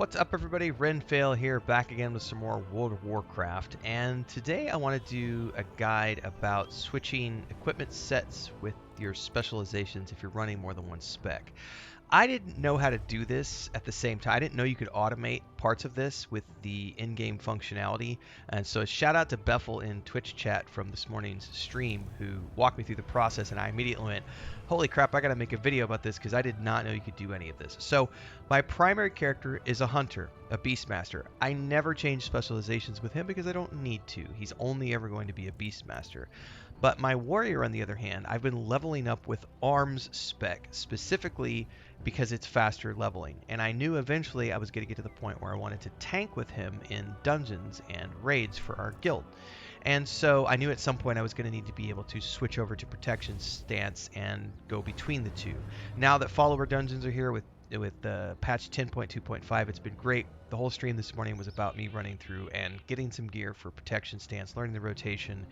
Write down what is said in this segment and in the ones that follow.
What's up, everybody? Renfail here, back again with some more World of Warcraft, and today I want to do a guide about switching equipment sets with your specializations if you're running more than one spec. I didn't know how to do this at the same time. I didn't know you could automate parts of this with the in-game functionality. And so shout out to Beffel in Twitch chat from this morning's stream who walked me through the process, and I immediately went, holy crap, I gotta make a video about this because I did not know you could do any of this. So my primary character is a hunter, a beastmaster. I never change specializations with him because I don't need to. He's only ever going to be a beastmaster. But my warrior, on the other hand, I've been leveling up with arms spec, specifically because it's faster leveling. And I knew eventually I was going to get to the point where I wanted to tank with him in dungeons and raids for our guild. And so I knew at some point I was going to need to be able to switch over to protection stance and go between the two. Now that follower dungeons are here with patch 10.2.5, it's been great. The whole stream this morning was about me running through and getting some gear for protection stance, learning the rotation,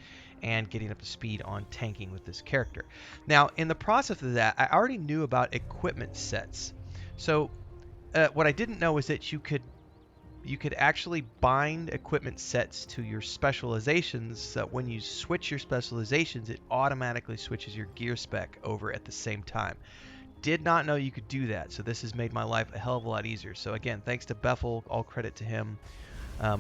and getting up to speed on tanking with this character. Now, in the process of that, I already knew about equipment sets. So what I didn't know is that you could actually bind equipment sets to your specializations, so that when you switch your specializations, it automatically switches your gear spec over at the same time. Did not know you could do that, so this has made my life a hell of a lot easier. So again, thanks to Beffel, all credit to him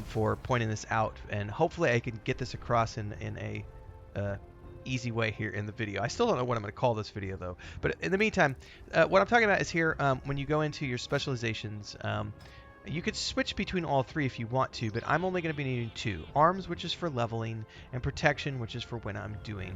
for pointing this out, and hopefully I can get this across in a easy way here in the video. I still don't know what I'm going to call this video though, but in the meantime, what I'm talking about is here, when you go into your specializations, you could switch between all three if you want to, but I'm only going to be needing two. Arms, which is for leveling, and protection, which is for when I'm doing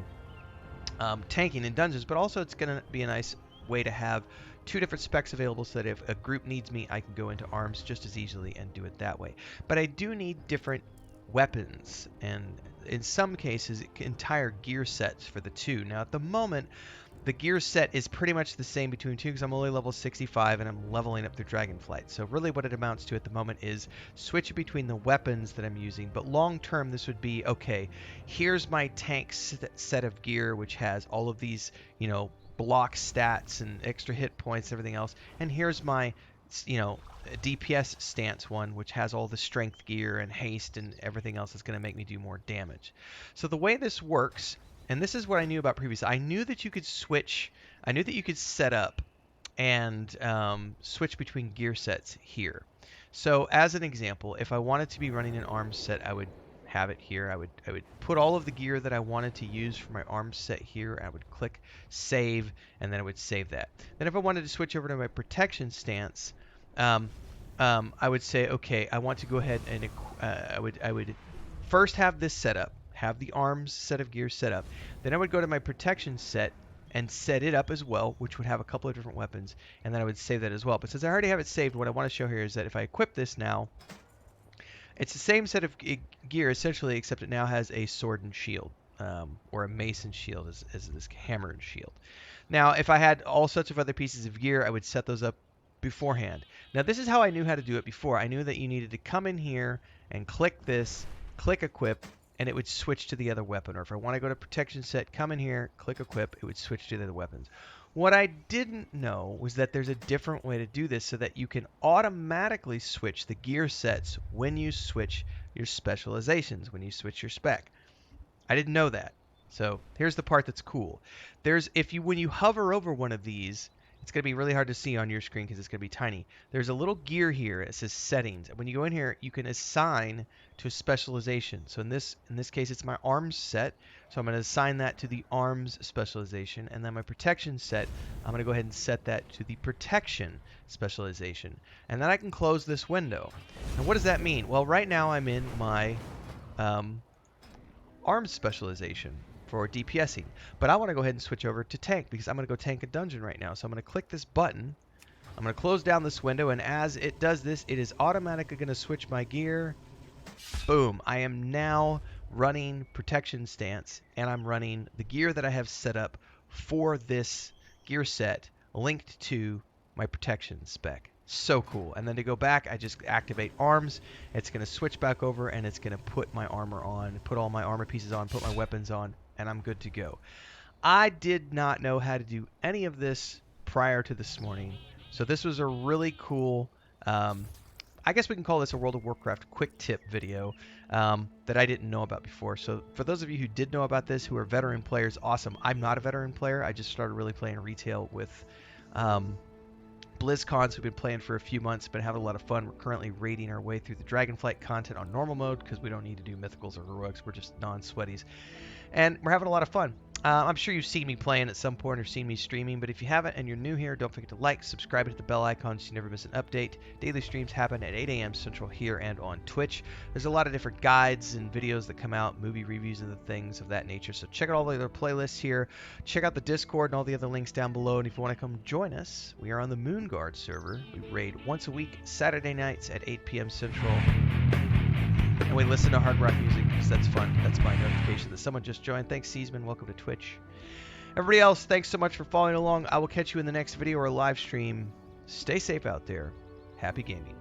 tanking in dungeons, but also it's going to be a nice way to have two different specs available so that if a group needs me, I can go into arms just as easily and do it that way. But I do need different weapons, and in some cases entire gear sets for the two. Now at the moment, the gear set is pretty much the same between two because I'm only level 65 and I'm leveling up through Dragonflight. So really what it amounts to at the moment is switching between the weapons that I'm using. But long term, this would be, okay, here's my tank set of gear, which has all of these, block stats and extra hit points, everything else. And here's my, DPS stance one, which has all the strength gear and haste and everything else that's going to make me do more damage. So the way this works, and this is what I knew about previously, I knew that you could switch, I knew that you could set up and switch between gear sets here. So as an example, if I wanted to be running an arms set, I would have it here. I would put all of the gear that I wanted to use for my arms set here. I would click save, and then I would save that. Then if I wanted to switch over to my protection stance, I would say, okay, I want to go ahead and I would first have this set up, have the arms set of gear set up. Then I would go to my protection set and set it up as well, which would have a couple of different weapons, and then I would save that as well. But since I already have it saved, what I want to show here is that if I equip this now, it's the same set of gear essentially, except it now has a sword and shield, or a mace and shield as this hammer and shield. Now, if I had all sorts of other pieces of gear, I would set those up beforehand. Now, this is how I knew how to do it before. I knew that you needed to come in here and click this, click equip, and it would switch to the other weapon. Or if I want to go to protection set, come in here, click equip, it would switch to the other weapons. What I didn't know was that there's a different way to do this so that you can automatically switch the gear sets when you switch your specializations, when you switch your spec. I didn't know that. So here's the part that's cool. When you hover over one of these, it's going to be really hard to see on your screen because it's going to be tiny. There's a little gear here. It says settings. When you go in here, you can assign to a specialization. So in this case, it's my arms set. So I'm going to assign that to the arms specialization. And then my protection set, I'm going to go ahead and set that to the protection specialization. And then I can close this window. And what does that mean? Well, right now I'm in my arms specialization for DPSing, but I want to go ahead and switch over to tank because I'm going to go tank a dungeon right now. So I'm going to click this button, I'm going to close down this window, and as it does this, it is automatically going to switch my gear. Boom, I am now running protection stance, and I'm running the gear that I have set up for this gear set linked to my protection spec. So cool. And then to go back, I just activate arms. It's going to switch back over, and it's going to put my armor on, put all my armor pieces on, put my weapons on, and I'm good to go. I did not know how to do any of this prior to this morning, so this was a really cool I guess we can call this a World of Warcraft quick tip video that I didn't know about before. So for those of you who did know about this, who are veteran players, awesome. I'm not a veteran player. I just started really playing retail with BlizzCons. We've been playing for a few months, been having a lot of fun. We're currently raiding our way through the Dragonflight content on normal mode because we don't need to do mythicals or heroics. We're just non-sweaties. And we're having a lot of fun. I'm sure you've seen me playing at some point or seen me streaming, but if you haven't and you're new here, don't forget to like, subscribe, hit the bell icon so you never miss an update. Daily streams happen at 8 a.m. Central here and on Twitch. There's a lot of different guides and videos that come out, movie reviews and the things of that nature, so check out all the other playlists here. Check out the Discord and all the other links down below, and if you want to come join us, we are on the Moonguard server. We raid once a week, Saturday nights at 8 p.m. Central. And we listen to hard rock music because that's fun. That's my notification that someone just joined. Thanks, Seasman. Welcome to Twitch. Everybody else, thanks so much for following along. I will catch you in the next video or live stream. Stay safe out there. Happy gaming.